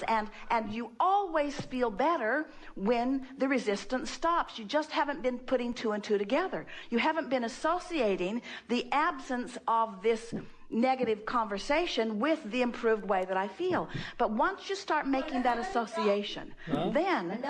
And you always feel better when the resistance stops. You just haven't been putting two and two together. You haven't been associating the absence of this negative conversation with the improved way that I feel. But once you start making that association, then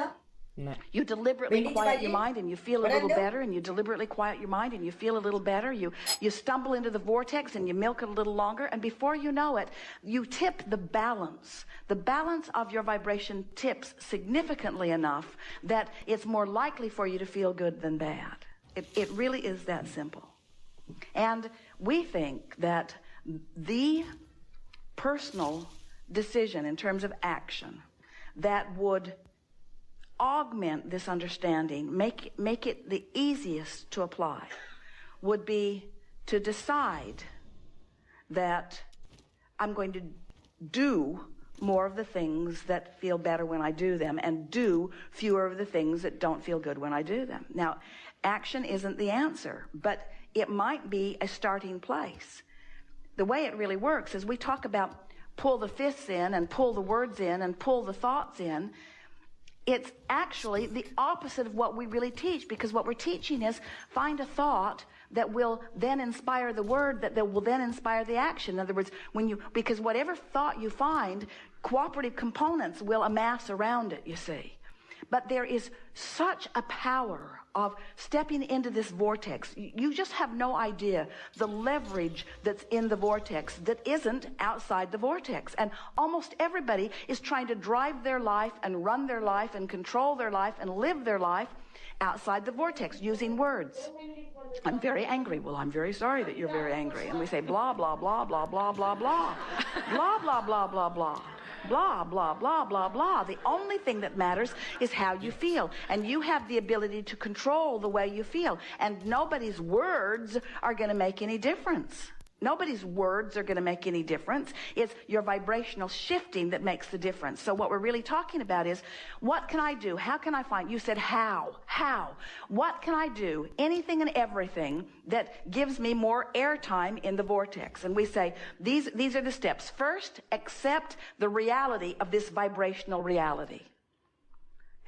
you deliberately quiet your mind and you feel a little better, and you deliberately quiet your mind and you feel a little better. You stumble into the vortex and you milk it a little longer, and before you know it, you tip the balance. The balance of your vibration tips significantly enough that it's more likely for you to feel good than bad. It really is that simple. And we think that the personal decision in terms of action that would augment this understanding, make it the easiest to apply, would be to decide that I'm going to do more of the things that feel better when I do them, and do fewer of the things that don't feel good when I do them. Now, action isn't the answer, but it might be a starting place. The way it really works is we talk about pull the fists in and pull the words in and pull the thoughts in. It's actually the opposite of what we really teach, because what we're teaching is find a thought that will then inspire the word that will then inspire the action. In other words, because whatever thought you find, cooperative components will amass around it, you see. But there is such a power of stepping into this vortex. You just have no idea the leverage that's in the vortex that isn't outside the vortex. And almost everybody is trying to drive their life and run their life and control their life and live their life outside the vortex using words. I'm very angry. Well, I'm very sorry that you're very angry. And we say blah, blah, blah, blah, blah, blah, blah. Blah, blah, blah, blah, blah. Blah, blah, blah, blah, blah. The only thing that matters is how you feel. And you have the ability to control the way you feel. And nobody's words are going to make any difference. Nobody's words are going to make any difference. It's your vibrational shifting that makes the difference. So what we're really talking about is, what can I do? How can I find? You said how. How? What can I do? Anything and everything that gives me more airtime in the vortex. And we say, these are the steps. First, accept the reality of this vibrational reality.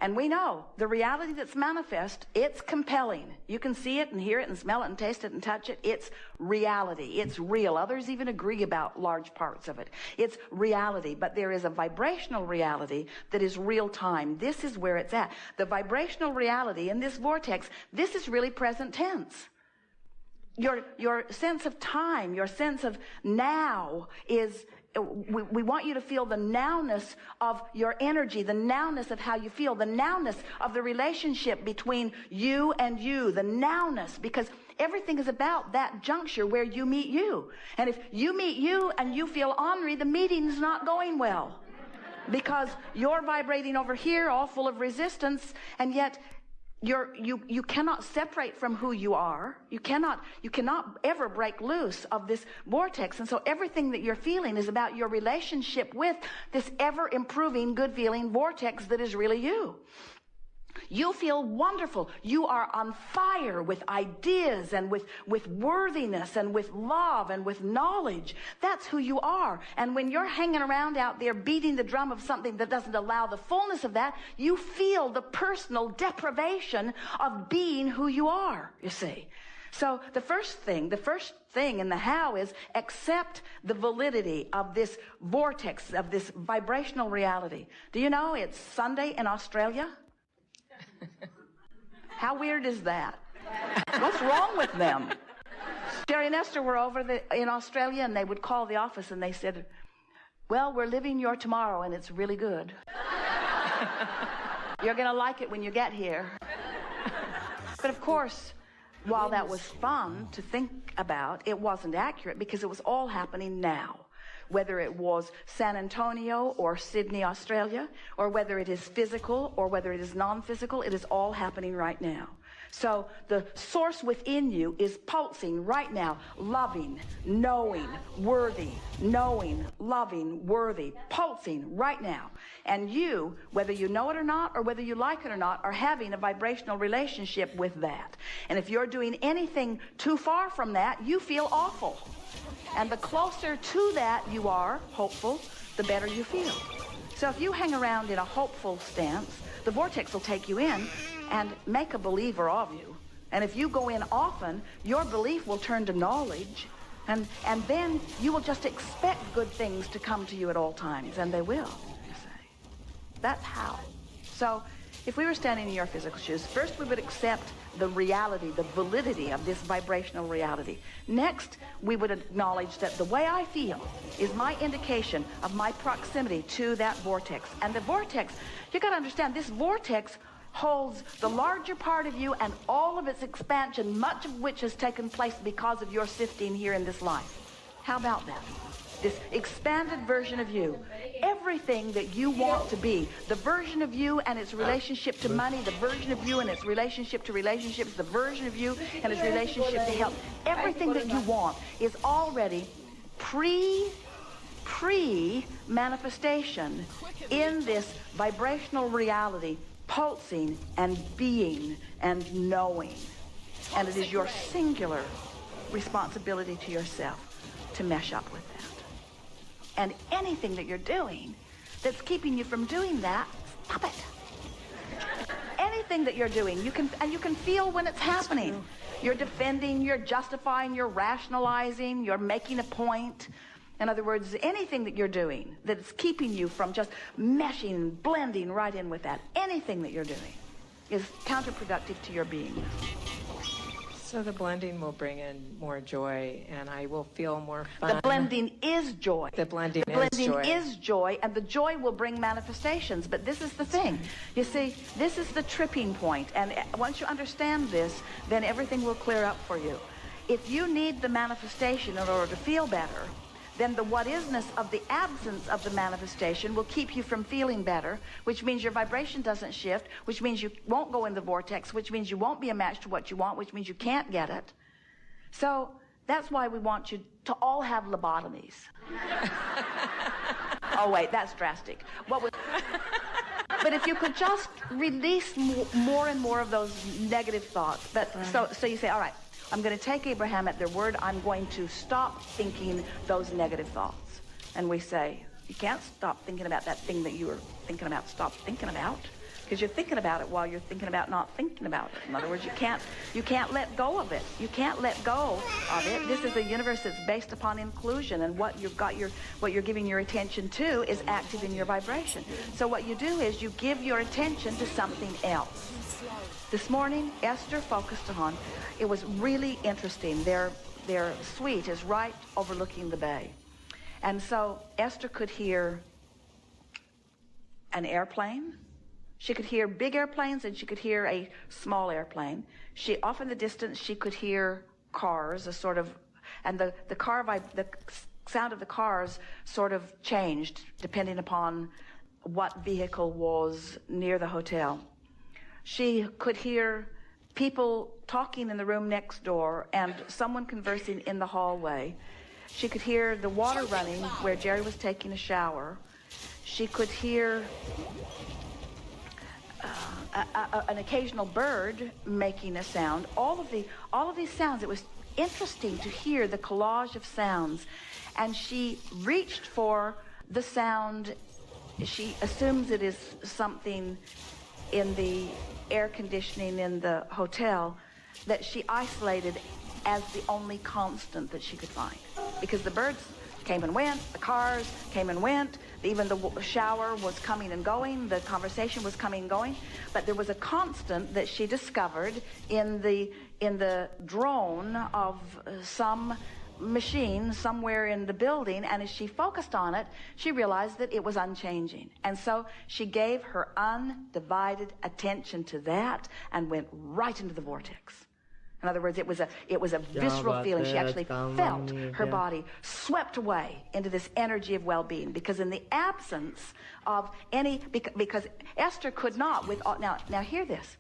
And we know the reality that's manifest, it's compelling. You can see it and hear it and smell it and taste it and touch it. It's reality. It's real. Others even agree about large parts of it. It's reality. But there is a vibrational reality that is real time. This is where it's at. The vibrational reality in this vortex, this is really present tense. Your sense of time, your sense of now is... We want you to feel the nowness of your energy, the nowness of how you feel, the nowness of the relationship between you and you, the nowness, because everything is about that juncture where you meet you. And if you meet you and you feel ornery, the meeting's not going well, because you're vibrating over here all full of resistance, and yet you cannot separate from who you are. You cannot ever break loose of this vortex. And so everything that you're feeling is about your relationship with this ever improving good feeling vortex that is really you. You feel wonderful. You are on fire with ideas and with worthiness and with love and with knowledge. That's who you are. And when you're hanging around out there beating the drum of something that doesn't allow the fullness of that, you feel the personal deprivation of being who you are, you see. So the first thing in the how is accept the validity of this vortex, of this vibrational reality. Do you know it's Sunday in Australia? How weird is that? What's wrong with them? Jerry and Esther were over in Australia, and they would call the office and they said, well, we're living your tomorrow and it's really good. You're going to like it when you get here. But of course, while that was fun to think about, it wasn't accurate, because it was all happening now. Whether it was San Antonio or Sydney, Australia, or whether it is physical or whether it is non-physical, it is all happening right now. So the source within you is pulsing right now, loving, knowing, worthy, knowing, loving, worthy, pulsing right now. And you, whether you know it or not, or whether you like it or not, are having a vibrational relationship with that. And if you're doing anything too far from that, you feel awful. And the closer to that you are, hopeful, the better you feel. So if you hang around in a hopeful stance, the vortex will take you in and make a believer of you. And if you go in often, your belief will turn to knowledge, and then you will just expect good things to come to you at all times, and they will, you say. That's how. So if we were standing in your physical shoes, first we would accept the reality, the validity of this vibrational reality. Next, we would acknowledge that the way I feel is my indication of my proximity to that vortex. And the vortex, you got to understand, this vortex holds the larger part of you and all of its expansion, much of which has taken place because of your sifting here in this life. How about that? This expanded version of you, everything that you want to be, the version of you and its relationship to money, the version of you and its relationship to relationships, the version of you and its relationship to health, everything that you want is already pre-manifestation in this vibrational reality, pulsing and being and knowing. And it is your singular responsibility to yourself to mesh up with that. And anything that you're doing that's keeping you from doing that, stop it. Anything that you're doing, you can feel when it's happening. You're defending, you're justifying, you're rationalizing, you're making a point. In other words, anything that you're doing that's keeping you from just meshing, blending right in with that, anything that you're doing is counterproductive to your beingness. So the blending will bring in more joy, and I will feel more fun. The blending is joy. The blending is joy, and the joy will bring manifestations. But this is the thing. You see, this is the tripping point, and once you understand this, then everything will clear up for you. If you need the manifestation in order to feel better, then the what-isness of the absence of the manifestation will keep you from feeling better, which means your vibration doesn't shift, which means you won't go in the vortex, which means you won't be a match to what you want, which means you can't get it. So that's why we want you to all have lobotomies. Oh, wait, that's drastic. But if you could just release more and more of those negative thoughts. So you say, all right, I'm going to take Abraham at their word. I'm going to stop thinking those negative thoughts. And we say, you can't stop thinking about that thing that you were thinking about. Stop thinking about, because you're thinking about it while you're thinking about not thinking about it. In other words, you can't let go of it. You can't let go of it. This is a universe that's based upon inclusion, and what you're giving your attention to is active in your vibration. So what you do is you give your attention to something else. This morning, Esther focused on, it was really interesting. Their suite is right overlooking the bay. And so Esther could hear an airplane. She could hear big airplanes, and she could hear a small airplane. Off in the distance, she could hear cars, and the sound of the cars sort of changed depending upon what vehicle was near the hotel. She could hear people talking in the room next door and someone conversing in the hallway. She could hear the water running where Jerry was taking a shower. She could hear an occasional bird making a sound. All of these sounds. It was interesting to hear the collage of sounds. And she reached for the sound. She assumes it is something in the air conditioning in the hotel that she isolated as the only constant that she could find. Because the birds came and went, the cars came and went, even the shower was coming and going, the conversation was coming and going, but there was a constant that she discovered in the drone of some machine somewhere in the building, and as she focused on it, she realized that it was unchanging. And so she gave her undivided attention to that and went right into the vortex. In other words, it was a visceral feeling. She actually felt her body swept away into this energy of well-being, because in the absence of any, because Esther could not now hear this.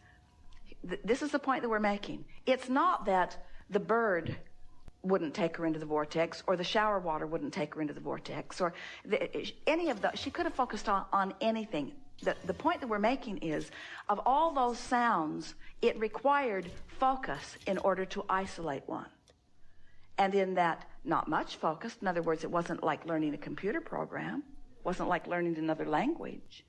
This is the point that we're making. It's not that the bird wouldn't take her into the vortex, or the shower water wouldn't take her into the vortex, or any of the, she could have focused on anything. The point that we're making is, of all those sounds, it required focus in order to isolate one. And in that not much focus, in other words, it wasn't like learning a computer program. Wasn't like learning another language.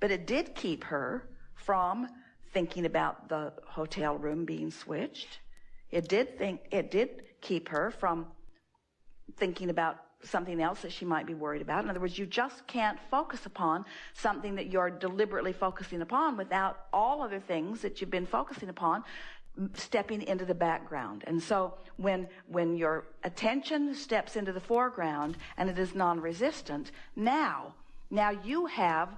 But it did keep her from thinking about the hotel room being switched. It did keep her from thinking about something else that she might be worried about. In other words, you just can't focus upon something that you're deliberately focusing upon without all other things that you've been focusing upon stepping into the background. And so when your attention steps into the foreground and it is non-resistant, now you have,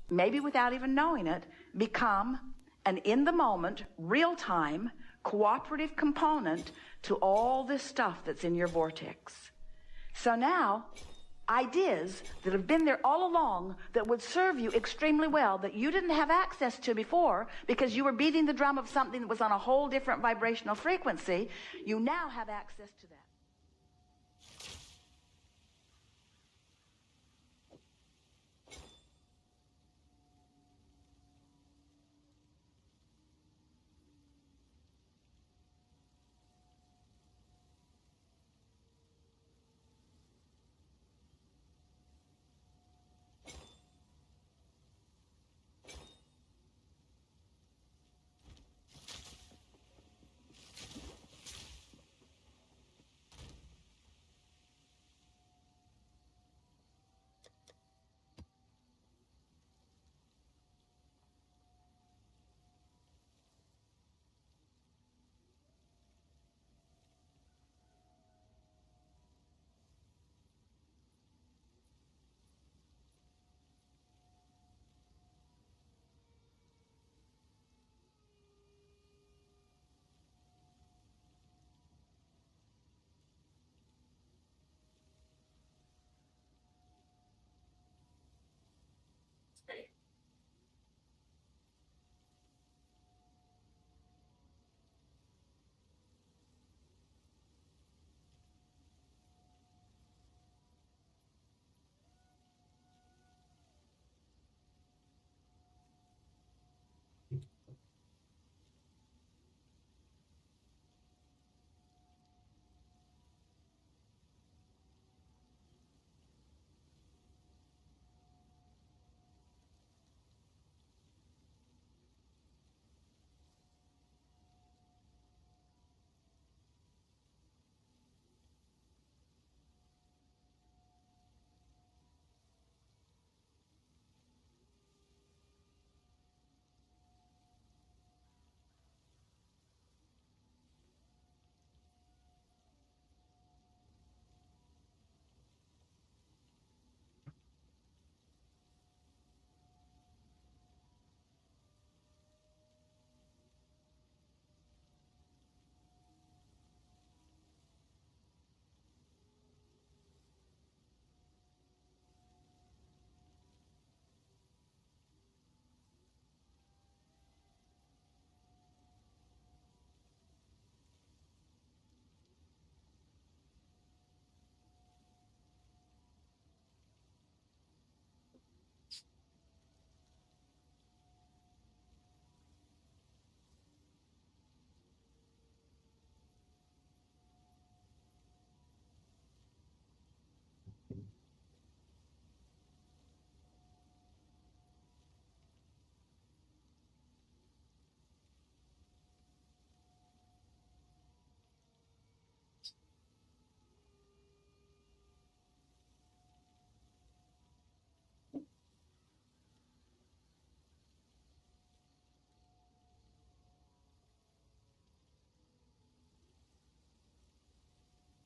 maybe without even knowing it, become an in-the-moment, real-time, cooperative component to all this stuff that's in your vortex. So now, ideas that have been there all along that would serve you extremely well, that you didn't have access to before because you were beating the drum of something that was on a whole different vibrational frequency, you now have access to that.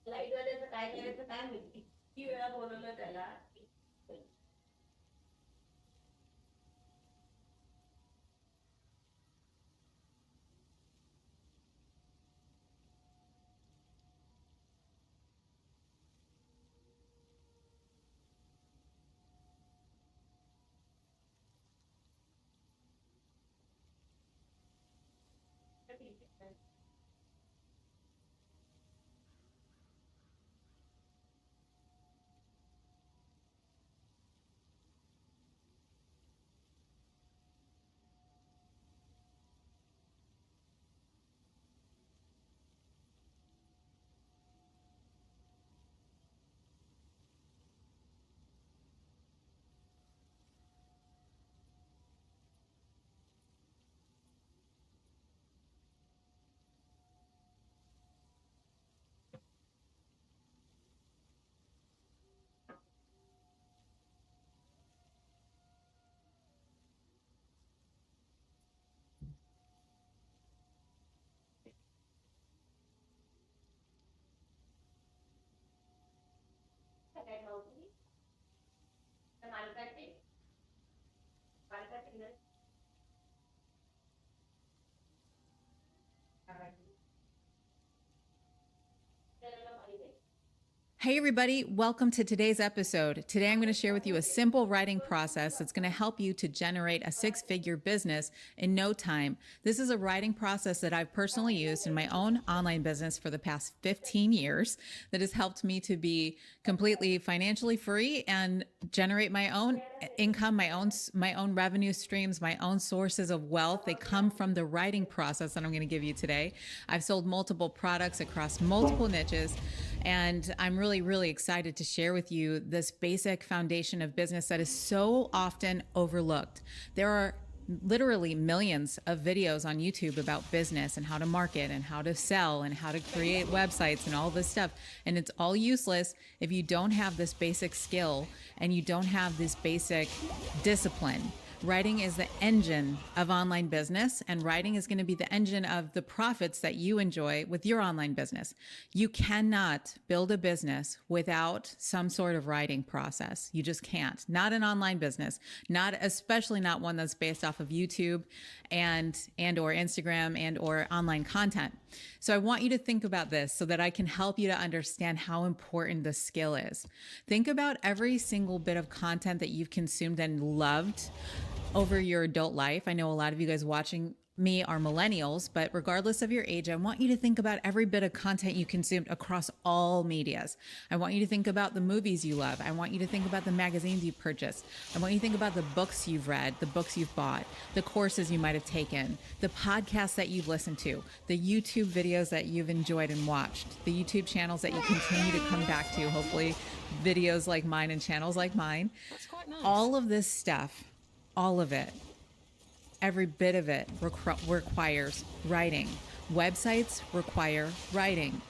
लाईटवाल्याचं काय करायचं काय माहिती किती वेळा बोलवलं त्याला Hey everybody, welcome to today's episode. Today I'm going to share with you a simple writing process that's going to help you to generate a six-figure business in no time. This is a writing process that I've personally used in my own online business for the past 15 years that has helped me to be completely financially free and generate my own income, my own revenue streams, my own sources of wealth. They come from the writing process that I'm going to give you today. I've sold multiple products across multiple niches, and I'm really excited to share with you this basic foundation of business that is so often overlooked. There are literally millions of videos on YouTube about business and how to market and how to sell and how to create websites and all this stuff. And it's all useless if you don't have this basic skill and you don't have this basic discipline. Writing is the engine of online business, and writing is going to be the engine of the profits that you enjoy with your online business. You cannot build a business without some sort of writing process. You just can't. Not an online business, especially not one that's based off of YouTube and or Instagram and or online content. So I want you to think about this so that I can help you to understand how important this skill is. Think about every single bit of content that you've consumed and loved over your adult life. I know a lot of you guys watching me are millennials, but regardless of your age, I want you to think about every bit of content you consumed across all medias. I want you to think about the movies you love. I want you to think about the magazines you've purchased. I want you to think about the books you've read, the books you've bought, the courses you might have taken, the podcasts that you've listened to, the YouTube videos that you've enjoyed and watched, the YouTube channels that you continue to come back to, hopefully videos like mine and channels like mine. That's quite nice. All of this stuff, all of it, every bit of it requires writing. Websites require writing.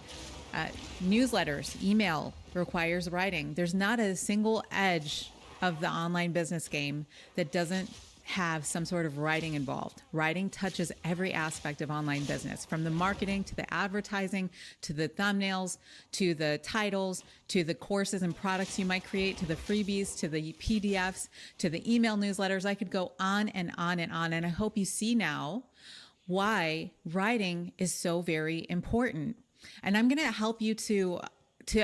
Newsletters, email requires writing. There's not a single edge of the online business game that doesn't have some sort of writing involved. Writing touches every aspect of online business, from the marketing to the advertising, to the thumbnails, to the titles, to the courses and products you might create, to the freebies, to the PDFs, to the email newsletters. I could go on and on and on. And I hope you see now why writing is so very important. And I'm going to help you to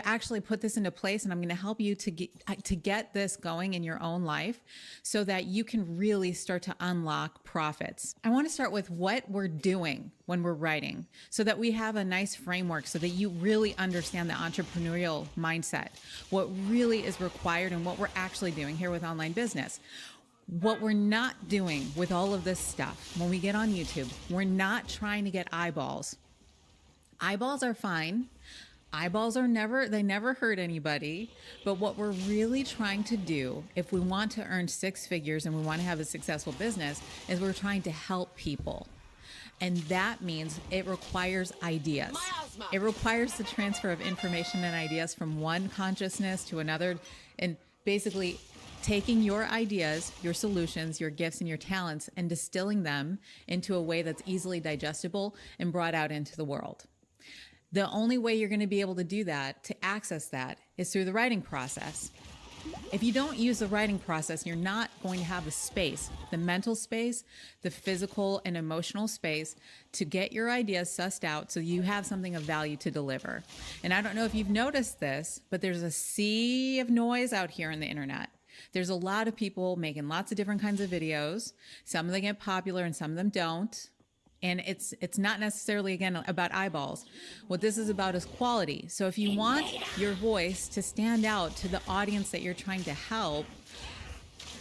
actually put this into place, and I'm going to help you to get this going in your own life so that you can really start to unlock profits. I want to start with what we're doing when we're writing so that we have a nice framework so that you really understand the entrepreneurial mindset, what really is required and what we're actually doing here with online business. What we're not doing with all of this stuff when we get on YouTube, we're not trying to get eyeballs. Eyeballs are fine. Eyeballs they never hurt anybody. But what we're really trying to do, if we want to earn six figures and we want to have a successful business, is we're trying to help people. And that means it requires ideas. It requires the transfer of information and ideas from one consciousness to another, and basically taking your ideas, your solutions, your gifts, and your talents and distilling them into a way that's easily digestible and brought out into the world. The only way you're going to be able to do that, to access that, is through the writing process. If you don't use the writing process, you're not going to have the space, the mental space, the physical and emotional space to get your ideas sussed out so you have something of value to deliver. And I don't know if you've noticed this, but there's a sea of noise out here on the internet. There's a lot of people making lots of different kinds of videos. Some of them get popular and some of them don't. And it's not necessarily, again, about eyeballs. What this is about is quality. So if you want your voice to stand out to the audience that you're trying to help,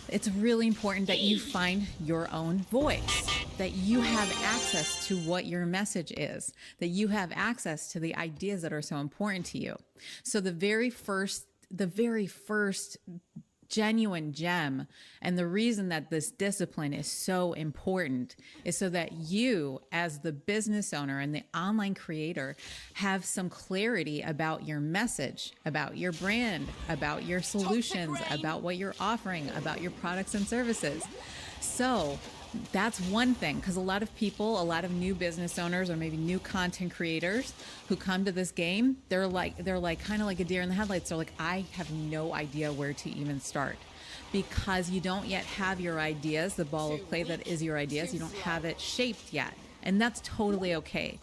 it's really important that you find your own voice, that you have access to what your message is, that you have access to the ideas that are so important to you. So the very first genuine gem, and the reason that this discipline is so important, is so that you, as the business owner and the online creator, have some clarity about your message, about your brand, about your solutions, about what you're offering, about your products and services. So that's one thing, because a lot of people, a lot of new business owners or maybe new content creators who come to this game, they're like kind of like a deer in the headlights. They're like, I have no idea where to even start. because you don't yet have your ideas, the ball of clay that is your ideas, you don't have it shaped yet. And that's totally okay.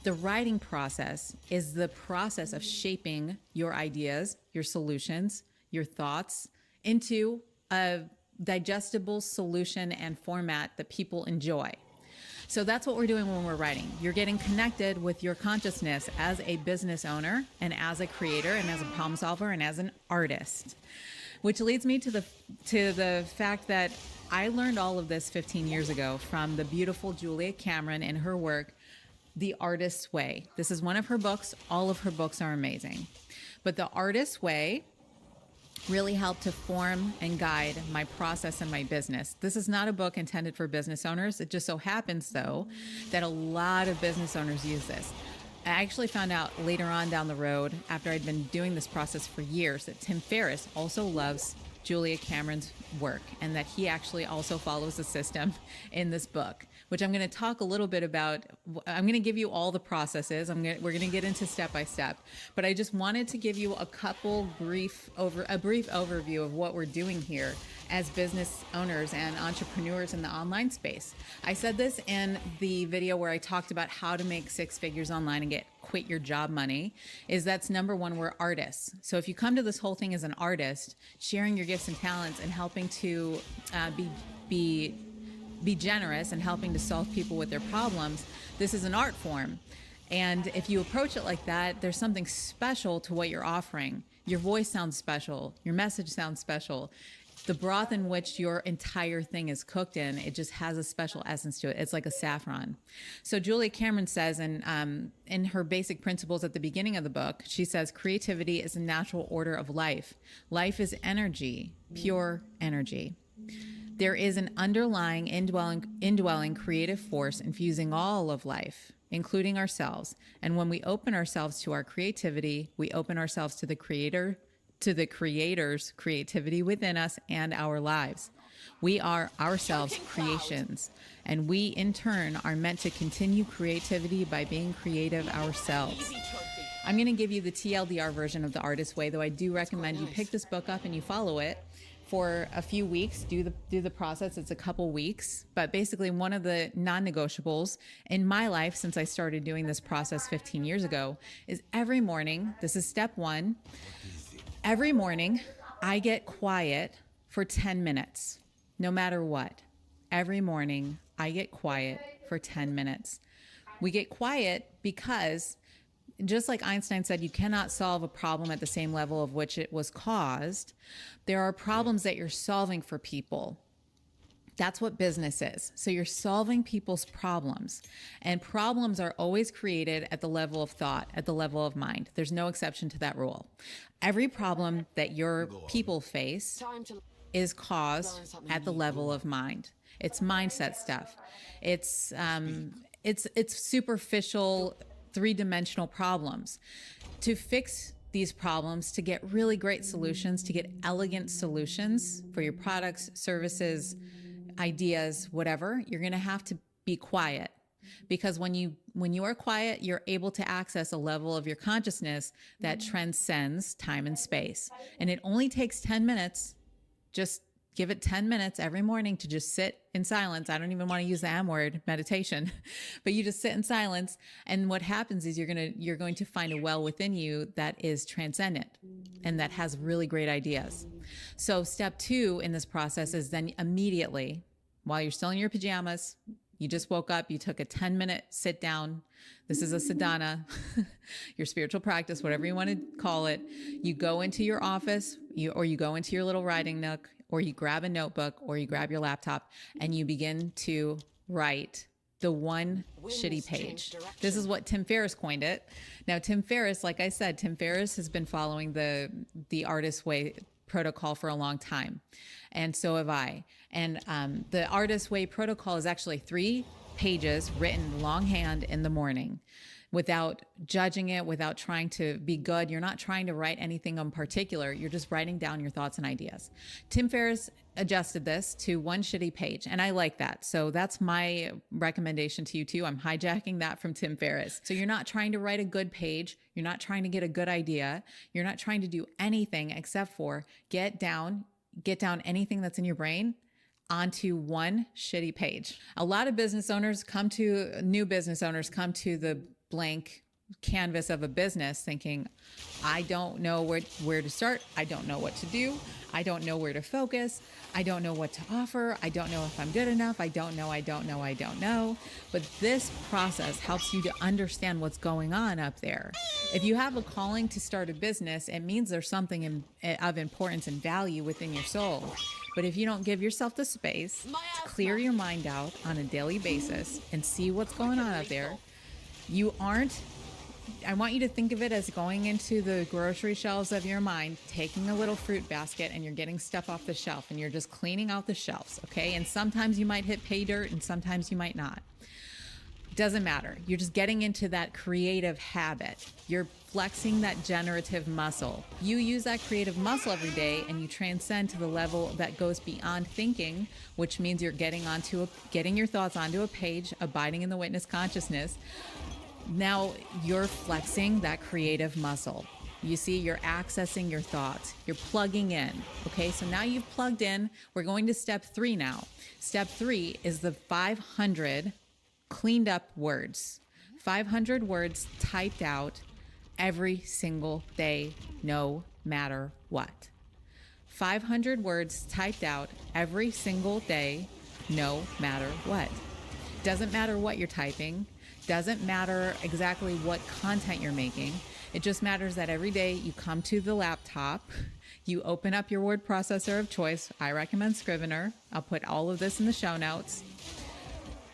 The writing process is the process of shaping your ideas, your solutions, your thoughts into a digestible solution and format that people enjoy. So that's what we're doing when we're writing. You're getting connected with your consciousness as a business owner and as a creator and as a problem solver and as an artist. Which leads me to the fact that I learned all of this 15 years ago from the beautiful Julia Cameron in her work, The Artist's Way. This is one of her books. All of her books are amazing. But The Artist's Way really helped to form and guide my process and my business. This is not a book intended for business owners. It just so happens, though, that a lot of business owners use this. I actually found out later on down the road, after I'd been doing this process for years, that Tim Ferriss also loves Julia Cameron's work and that he actually also follows the system in this book, which I'm going to talk a little bit about. I'm going to give you all the processes. We're going to get into step by step, but I just wanted to give you a brief overview of what we're doing here as business owners and entrepreneurs in the online space. I said this in the video where I talked about how to make 6 figures online and quit your job money, is that's number one, we're artists. So if you come to this whole thing as an artist, sharing your gifts and talents and helping to be generous and helping to solve people with their problems, this is an art form. And if you approach it like that, there's something special to what you're offering. Your voice sounds special. Your message sounds special. The broth in which your entire thing is cooked in, it just has a special essence to it. It's like a saffron. So Julia Cameron says in her basic principles at the beginning of the book, she says, creativity is a natural order of life. Life is energy, pure energy. There is an underlying indwelling creative force infusing all of life, including ourselves. And when we open ourselves to our creativity, we open ourselves to the creator's creativity within us and our lives. We are ourselves creations, and we in turn are meant to continue creativity by being creative ourselves. I'm going to give you the TLDR version of The Artist's Way, though I do recommend you pick this book up and you follow it for a few weeks, do the process. It's a couple weeks, but basically one of the non-negotiables in my life since I started doing this process 15 years ago is every morning, this is step one, every morning I get quiet for 10 minutes, no matter what. Every morning I get quiet for 10 minutes. We get quiet because just like Einstein said, you cannot solve a problem at the same level of which it was caused. There are problems that you're solving for people. That's what business is. So you're solving people's problems, and problems are always created at the level of thought, at the level of mind. There's no exception to that rule. Every problem that your people face is caused at the level of mind. It's mindset stuff. It's superficial, three-dimensional problems. To fix these problems, to get really great solutions, to get elegant solutions for your products, services, ideas, whatever, you're going to have to be quiet. Because when you are quiet, you're able to access a level of your consciousness that transcends time and space. And it only takes 10 minutes. Just give it 10 minutes every morning to just sit in silence. I don't even want to use the M word, meditation, but you just sit in silence. And what happens is you're going to find a well within you that is transcendent and that has really great ideas. So step 2 in this process is then immediately, while you're still in your pajamas, you just woke up, you took a 10-minute sit down. This is a sadhana, your spiritual practice, whatever you want to call it. You go into your office, or you go into your little writing nook, or you grab a notebook, or you grab your laptop, and you begin to write the one shitty page. This is what Tim Ferriss coined it. Now, Tim Ferriss, like I said, Tim Ferriss has been following the Artist's Way protocol for a long time. And so have I. And the Artist's Way protocol is actually 3 pages written longhand in the morning without judging it, without trying to be good. You're not trying to write anything in particular. You're just writing down your thoughts and ideas. Tim Ferriss adjusted this to one shitty page, and I like that. So that's my recommendation to you too. I'm hijacking that from Tim Ferriss. So you're not trying to write a good page. You're not trying to get a good idea. You're not trying to do anything except for get down get down anything that's in your brain onto one shitty page. A lot of new business owners come to the blank canvas of a business thinking, I don't know where to start. I don't know what to do. I don't know where to focus. I don't know what to offer. I don't know if I'm good enough. I don't know. But this process helps you to understand what's going on up there. If you have a calling to start a business, it means there's something of importance and value within your soul. But if you don't give yourself the space to clear your mind out on a daily basis and see what's going on up there, I want you to think of it as going into the grocery shelves of your mind, taking a little fruit basket, and you're getting stuff off the shelf, and you're just cleaning out the shelves, okay? And sometimes you might hit pay dirt, and sometimes you might not. Doesn't matter. You're just getting into that creative habit. You're flexing that generative muscle. You use that creative muscle every day, and you transcend to the level that goes beyond thinking, which means you're getting your thoughts onto a page, abiding in the witness consciousness. Now you're flexing that creative muscle. You see, you're accessing your thoughts. You're plugging in. Okay, so now you've plugged in. We're going to step 3 now. Step 3 is the 500 cleaned up words. 500 words typed out every single day, no matter what. 500 words typed out every single day, no matter what. Doesn't matter what you're typing. Doesn't matter exactly what content you're making. It just matters that every day you come to the laptop, you open up your word processor of choice. I recommend Scrivener. I'll put all of this in the show notes.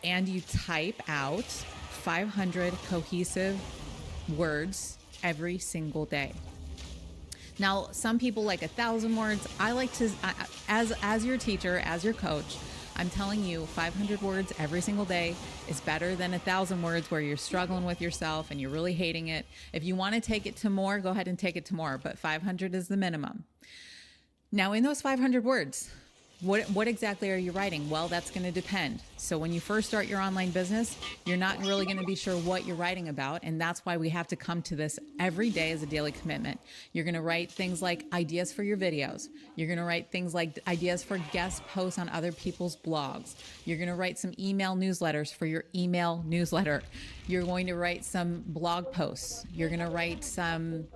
And you type out 500 cohesive words every single day. Now, some people like 1,000 words. I like to, as your teacher, as your coach, I'm telling you, 500 words every single day is better than 1,000 words where you're struggling with yourself and you're really hating it. If you want to take it to more, go ahead and take it to more, but 500 is the minimum. Now, in those 500 words, what exactly are you writing? Well, that's going to depend. So when you first start your online business, you're not really going to be sure what you're writing about. And that's why we have to come to this every day as a daily commitment. You're going to write things like ideas for your videos. You're going to write things like ideas for guest posts on other people's blogs. You're going to write some email newsletters for your email newsletter. You're going to write some blog posts. You're going to write some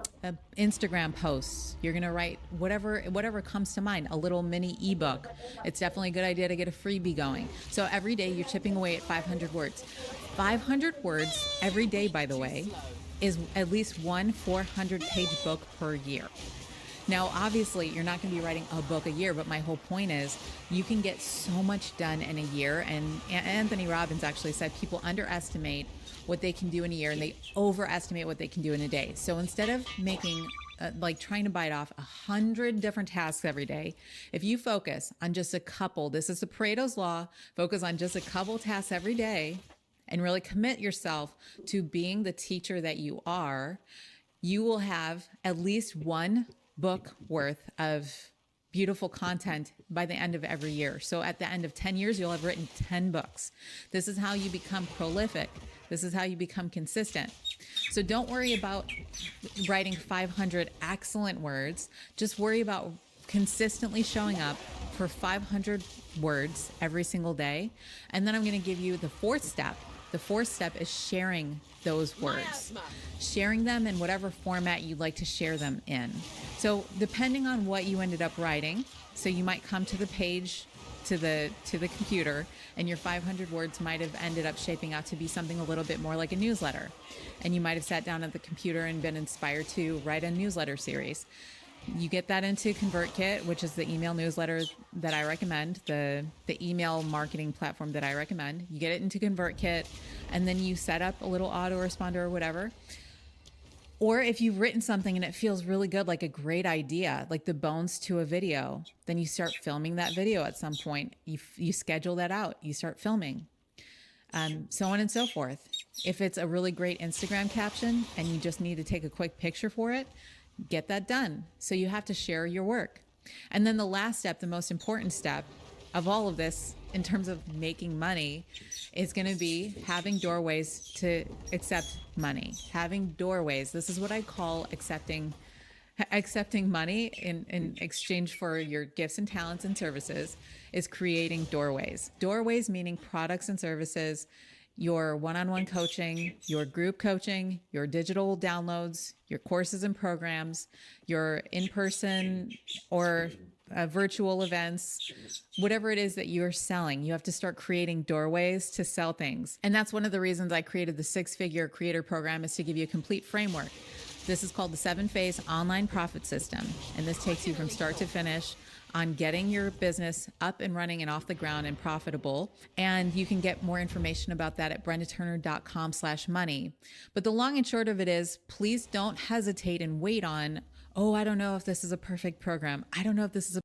Instagram posts. You're going to write whatever comes to mind, a little mini ebook. It's definitely a good idea to get a freebie going. So every day you're chipping away at 500 words. 500 words every day, by the way, is at least one 400-page book per year. Now, obviously, you're not going to be writing a book a year, but my whole point is you can get so much done in a year. And Anthony Robbins actually said people underestimate what they can do in a year and they overestimate what they can do in a day. So instead of making trying to bite off 100 different tasks every day, if you focus on just a couple, this is the Pareto's Law, focus on just a couple tasks every day and really commit yourself to being the teacher that you are, you will have at least one book worth of beautiful content by the end of every year. So at the end of 10 years, you'll have written 10 books. This is how you become prolific. This is how you become consistent. So don't worry about writing 500 excellent words. Just worry about consistently showing up for 500 words every single day. And then I'm going to give you the fourth step. The fourth step is sharing those words, sharing them in whatever format you'd like to share them in. So depending on what you ended up writing, so you might come to the page, to the computer, and your 500 words might have ended up shaping out to be something a little bit more like a newsletter. And you might have sat down at the computer and been inspired to write a newsletter series. You get that into ConvertKit, which is the email newsletter that I recommend, the email marketing platform that I recommend. You get it into ConvertKit, and then you set up a little autoresponder or whatever. Or if you've written something and it feels really good, like a great idea, like the bones to a video, then you start filming that video at some point. You schedule that out. You start filming, so on and so forth. If it's a really great Instagram caption and you just need to take a quick picture for it, get that done. So you have to share your work. And then the last step, the most important step of all of this in terms of making money, is going to be having doorways to accept money. Having doorways. This is what I call accepting Accepting money in exchange for your gifts and talents and services is creating doorways. Doorways meaning products and services, your one-on-one coaching, your group coaching, your digital downloads, your courses and programs, your in-person or virtual events, whatever it is that you're selling, you have to start creating doorways to sell things. And that's one of the reasons I created the 6-Figure Creator Program, is to give you a complete framework. This is called the 7-Phase Online Profit System. And this takes you from start to finish on getting your business up and running and off the ground and profitable. And you can get more information about that at brendaturner.com/money. But the long and short of it is, please don't hesitate and wait on, oh, I don't know if this is a perfect program. I don't know if this is a